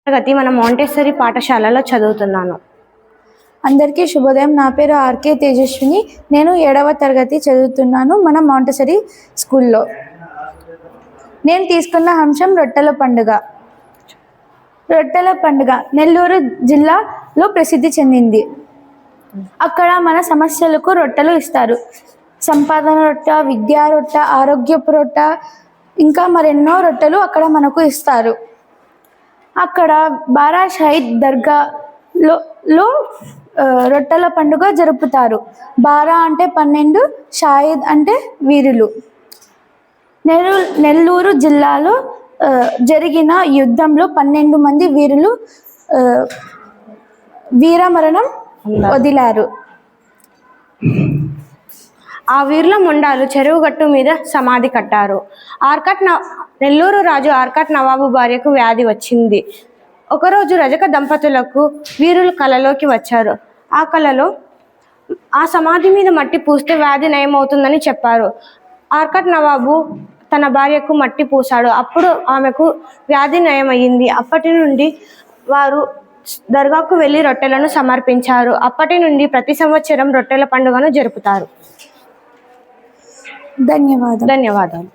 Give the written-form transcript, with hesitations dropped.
తరగతి మన మాంటెసరీ పాఠశాలలో చదువుతున్నాను. అందరికీ శుభోదయం. నా పేరు ఆర్కే తేజస్విని. నేను 7వ తరగతి చదువుతున్నాను మన మాంటెసరీ స్కూల్లో. నేను తీసుకున్న అంశం రొట్టెల పండుగ. రొట్టెల పండుగ నెల్లూరు జిల్లాలో ప్రసిద్ధి చెందింది. అక్కడ మన సమస్యలకు రొట్టెలు ఇస్తారు. సంపాదన రొట్టె, విద్యా రొట్టె, ఆరోగ్యపు రొట్టె, ఇంకా మరెన్నో రొట్టెలు అక్కడ మనకు ఇస్తారు. అక్కడ బారా షహీద్ దర్గాలో రొట్టెల పండుగ జరుపుతారు. బారా అంటే 12, షాహిద్ అంటే వీరులు. నెల్లూరు జిల్లాలో జరిగిన యుద్ధంలో 12 మంది వీరులు వీరమరణం వదిలారు. ఆ వీరుల మొండాలు చెరువు గట్టు మీద సమాధి కట్టారు. నెల్లూరు రాజు ఆర్కాట్ నవాబు భార్యకు వ్యాధి వచ్చింది. ఒకరోజు రజక దంపతులకు వీరులు కలలోకి వచ్చారు. ఆ కలలో ఆ సమాధి మీద మట్టి పూస్తే వ్యాధి నయమవుతుందని చెప్పారు. ఆర్కాట్ నవాబు తన భార్యకు మట్టి పూసాడు. అప్పుడు ఆమెకు వ్యాధి నయమయ్యింది. అప్పటి నుండి వారు దర్గాకు వెళ్ళి రొట్టెలను సమర్పించారు. అప్పటి నుండి ప్రతి సంవత్సరం రొట్టెల పండుగను జరుపుతారు. ధన్యవాదాలు.